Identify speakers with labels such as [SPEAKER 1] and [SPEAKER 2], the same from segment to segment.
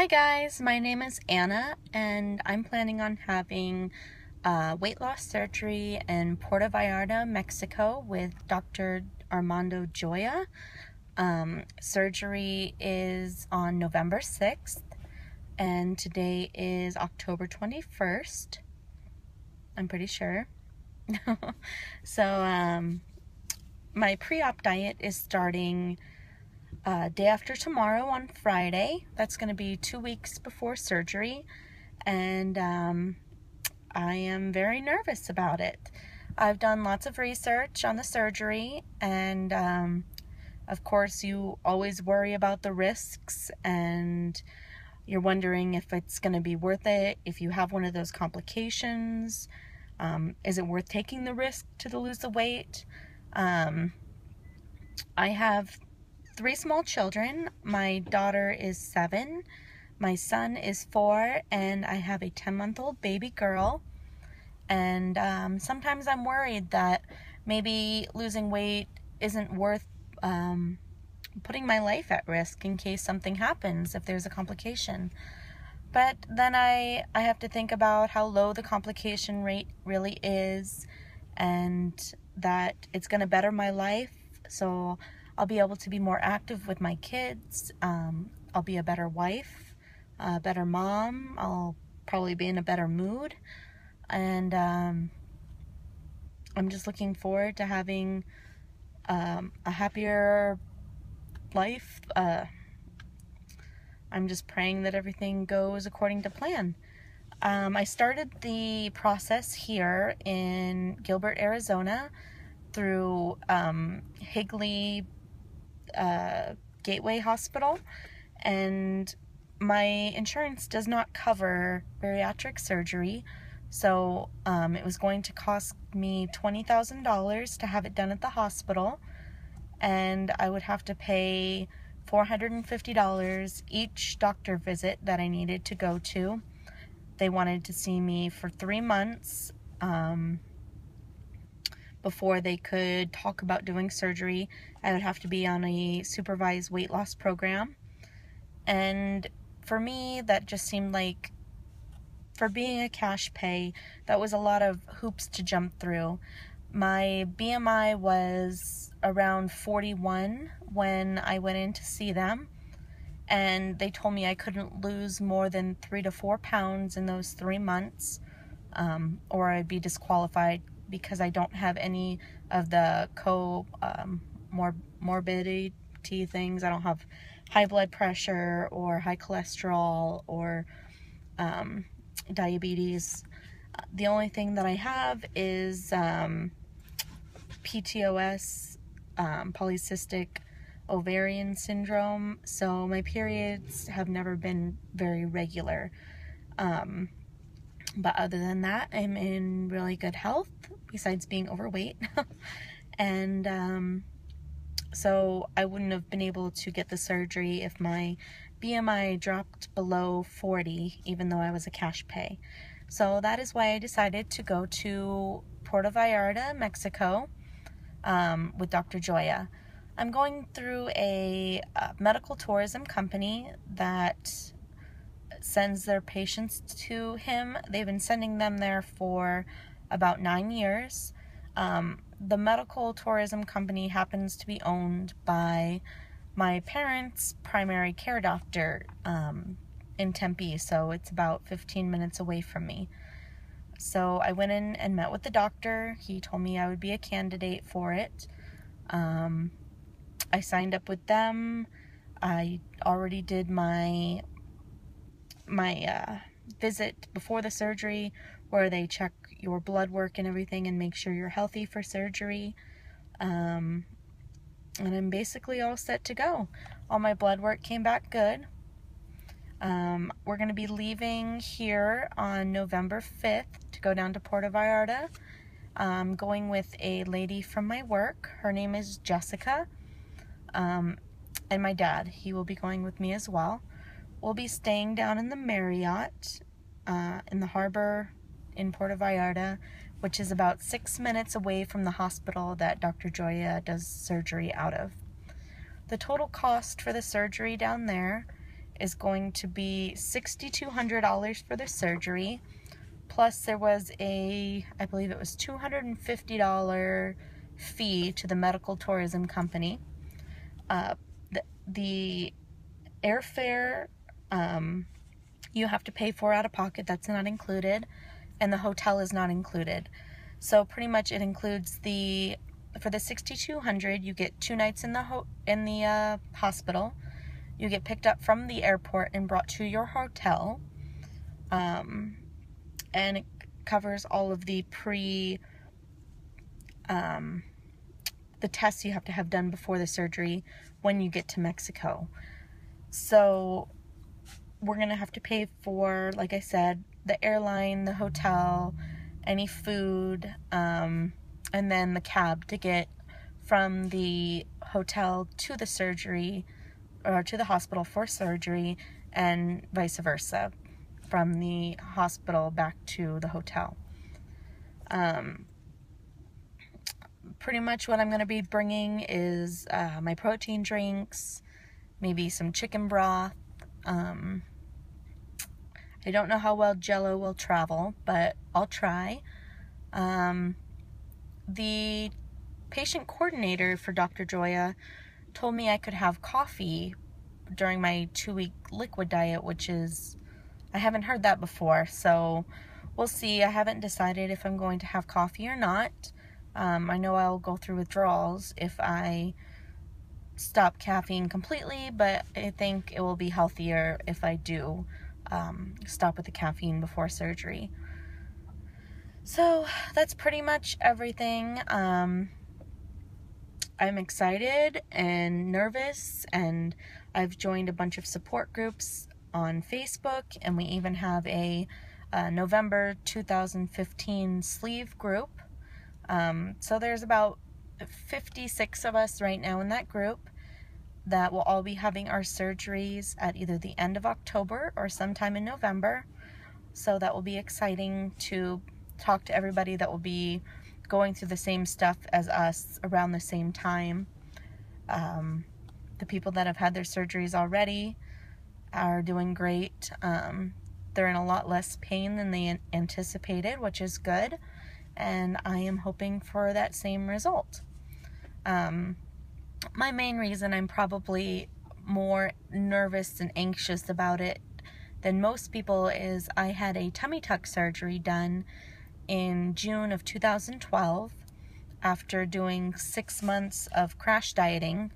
[SPEAKER 1] Hi guys, my name is Anna and I'm planning on having weight loss surgery in Puerto Vallarta, Mexico with Dr. Armando Joya. Surgery is on November 6th and today is October 21st. I'm pretty sure. So my pre-op diet is starting day after tomorrow on Friday. That's going to be 2 weeks before surgery, and I am very nervous about it. I've done lots of research on the surgery, and of course you always worry about the risks, and you're wondering if it's going to be worth it if you have one of those complications. Is it worth taking the risk to lose the weight? I have 3 small children. My daughter is 7, my son is 4, and I have a 10-month-old baby girl. And sometimes I'm worried that maybe losing weight isn't worth putting my life at risk in case something happens, if there's a complication. But then I have to think about how low the complication rate really is, and that it's going to better my life. So I'll be able to be more active with my kids. I'll be a better wife, a better mom. I'll probably be in a better mood. And I'm just looking forward to having a happier life. I'm just praying that everything goes according to plan. I started the process here in Gilbert, Arizona through Higley Gateway Hospital, and my insurance does not cover bariatric surgery, so it was going to cost me $20,000 to have it done at the hospital, and I would have to pay $450 each doctor visit that I needed to go to. They wanted to see me for 3 months before they could talk about doing surgery. I would have to be on a supervised weight loss program. And for me, that just seemed like, for being a cash pay, that was a lot of hoops to jump through. My BMI was around 41 when I went in to see them, and they told me I couldn't lose more than 3 to 4 pounds in those 3 months, or I'd be disqualified because I don't have any of the morbidity things. I don't have high blood pressure or high cholesterol or diabetes. The only thing that I have is PCOS, polycystic ovarian syndrome, so my periods have never been very regular. But other than that, I'm in really good health, besides being overweight. And so I wouldn't have been able to get the surgery if my BMI dropped below 40, even though I was a cash pay. So that is why I decided to go to Puerto Vallarta, Mexico, with Dr. Joya. I'm going through a medical tourism company that sends their patients to him. They've been sending them there for about 9 years. The medical tourism company happens to be owned by my parents' primary care doctor in Tempe, so it's about 15 minutes away from me. So I went in and met with the doctor. He told me I would be a candidate for it. I signed up with them. I already did my visit before the surgery, where they check your blood work and everything and make sure you're healthy for surgery. And I'm basically all set to go. All my blood work came back good. We're going to be leaving here on November 5th to go down to Puerto Vallarta. I'm going with a lady from my work. Her name is Jessica. And my dad. He will be going with me as well. We'll be staying down in the Marriott in the harbor in Puerto Vallarta, which is about 6 minutes away from the hospital that Dr. Joya does surgery out of. The total cost for the surgery down there is going to be $6,200 for the surgery. Plus there was I believe it was $250 fee to the medical tourism company. The airfare, you have to pay for out of pocket. That's not included. And the hotel is not included. So pretty much it includes for the $6,200, you get 2 nights in the hospital. You get picked up from the airport and brought to your hotel. And it covers all of the the tests you have to have done before the surgery when you get to Mexico. So we're going to have to pay for, like I said, the airline, the hotel, any food, and then the cab to get from the hotel to the surgery, or to the hospital for surgery, and vice versa, from the hospital back to the hotel. Pretty much what I'm going to be bringing is my protein drinks, maybe some chicken broth. I don't know how well Jello will travel, but I'll try. The patient coordinator for Dr. Joya told me I could have coffee during my 2-week liquid diet, which is, I haven't heard that before, so we'll see. I haven't decided if I'm going to have coffee or not. I know I'll go through withdrawals if I stop caffeine completely, but I think it will be healthier if I do stop with the caffeine before surgery. So that's pretty much everything. I'm excited and nervous, and I've joined a bunch of support groups on Facebook, and we even have a November 2015 sleeve group. So there's about 56 of us right now in that group that will all be having our surgeries at either the end of October or sometime in November. So that will be exciting to talk to everybody that will be going through the same stuff as us around the same time. The people that have had their surgeries already are doing great. They're in a lot less pain than they anticipated, which is good, and I am hoping for that same result. My main reason I'm probably more nervous and anxious about it than most people is I had a tummy tuck surgery done in June of 2012 after doing 6 months of crash dieting.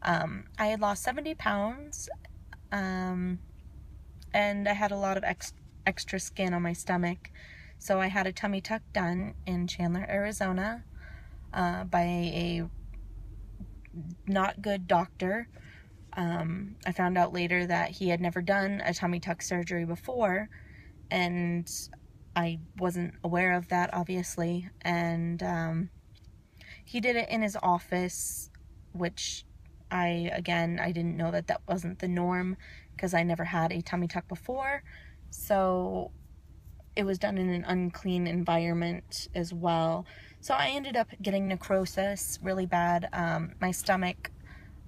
[SPEAKER 1] I had lost 70 pounds, and I had a lot of extra skin on my stomach. So I had a tummy tuck done in Chandler, Arizona, by a not good doctor. I found out later that he had never done a tummy tuck surgery before, and I wasn't aware of that, obviously. And he did it in his office, which I didn't know that wasn't the norm because I never had a tummy tuck before. So it was done in an unclean environment as well. So I ended up getting necrosis really bad. My stomach,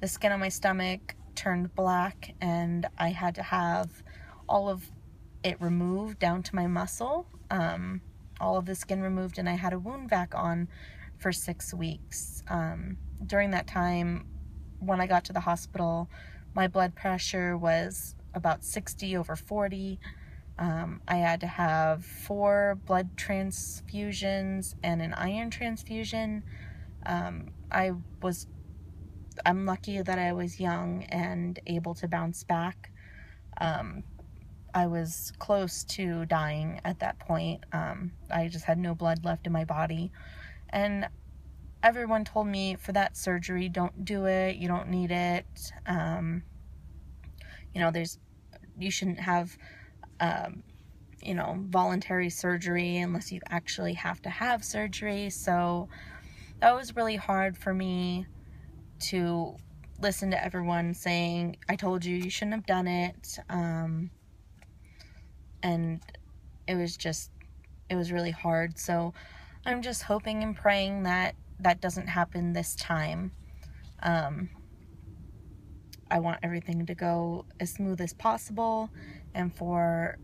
[SPEAKER 1] the skin on my stomach turned black, and I had to have all of it removed down to my muscle. All of the skin removed, and I had a wound vac on for 6 weeks. During that time, when I got to the hospital, my blood pressure was about 60/40. I had to have 4 blood transfusions and an iron transfusion. I'm lucky that I was young and able to bounce back. I was close to dying at that point. I just had no blood left in my body. And everyone told me for that surgery, don't do it, you don't need it. You shouldn't have voluntary surgery unless you actually have to have surgery. So that was really hard for me to listen to everyone saying, I told you, you shouldn't have done it. And it was really hard. So I'm just hoping and praying that that doesn't happen this time. I want everything to go as smooth as possible and for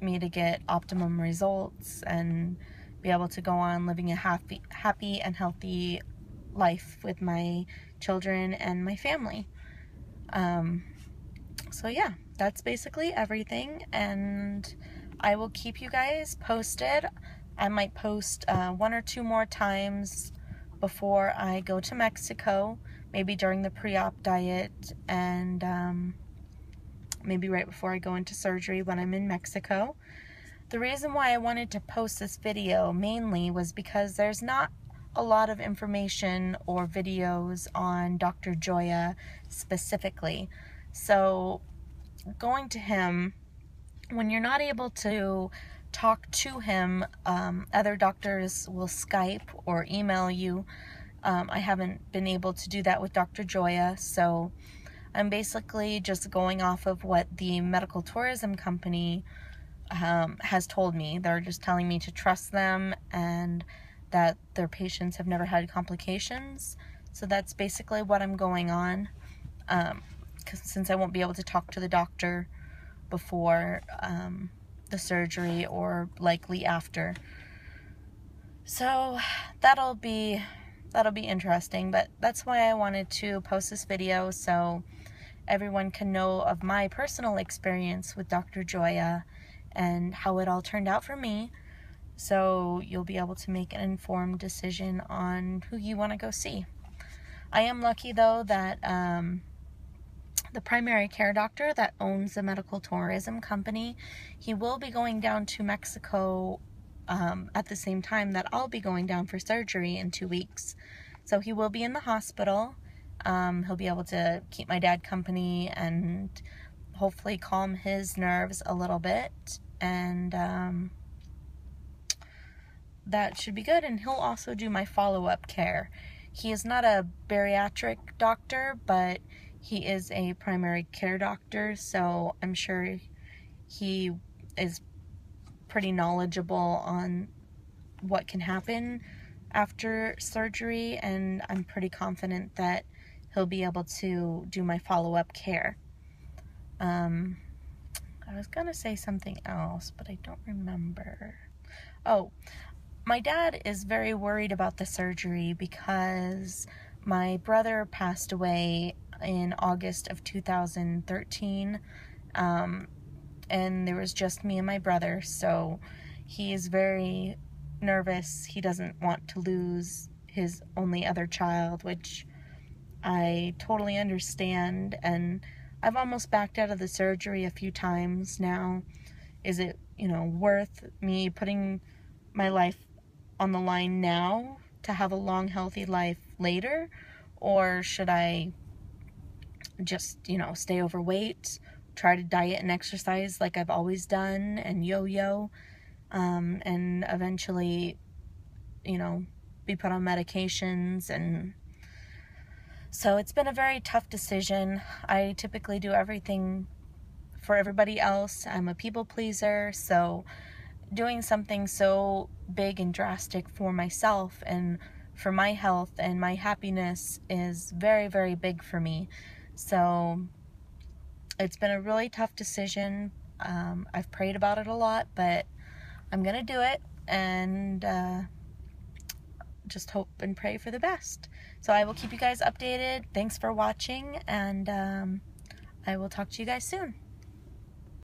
[SPEAKER 1] me to get optimum results and be able to go on living a happy and healthy life with my children and my family. So yeah, that's basically everything, and I will keep you guys posted. I might post 1 or 2 more times before I go to Mexico, maybe during the pre-op diet, and maybe right before I go into surgery when I'm in Mexico. The reason why I wanted to post this video mainly was because there's not a lot of information or videos on Dr. Joya specifically. So going to him, when you're not able to talk to him, other doctors will Skype or email you. I haven't been able to do that with Dr. Joya, so I'm basically just going off of what the medical tourism company has told me. They're just telling me to trust them and that their patients have never had complications. So that's basically what I'm going on, since I won't be able to talk to the doctor before the surgery or likely after. So that'll be interesting, but that's why I wanted to post this video, so everyone can know of my personal experience with Dr. Joya and how it all turned out for me, so you'll be able to make an informed decision on who you want to go see. I am lucky though that the primary care doctor that owns the medical tourism company, he will be going down to Mexico at the same time that I'll be going down for surgery in 2 weeks. So he will be in the hospital. He'll be able to keep my dad company and hopefully calm his nerves a little bit, and that should be good. And he'll also do my follow-up care. He is not a bariatric doctor, but he is a primary care doctor, so I'm sure he is pretty knowledgeable on what can happen after surgery, and I'm pretty confident that he'll be able to do my follow-up care. I was gonna say something else, but I don't remember. Oh, my dad is very worried about the surgery because my brother passed away in August of 2013, and there was just me and my brother, so he is very nervous. He doesn't want to lose his only other child, which I totally understand, and I've almost backed out of the surgery a few times now. Is it, worth me putting my life on the line now to have a long, healthy life later? Or should I just, stay overweight, try to diet and exercise like I've always done, and yo-yo, and eventually, be put on medications? And so it's been a very tough decision. I typically do everything for everybody else. I'm a people pleaser, so doing something so big and drastic for myself and for my health and my happiness is very, very big for me. So it's been a really tough decision. I've prayed about it a lot, but I'm gonna do it, and just hope and pray for the best. So I will keep you guys updated. Thanks for watching, and I will talk to you guys soon.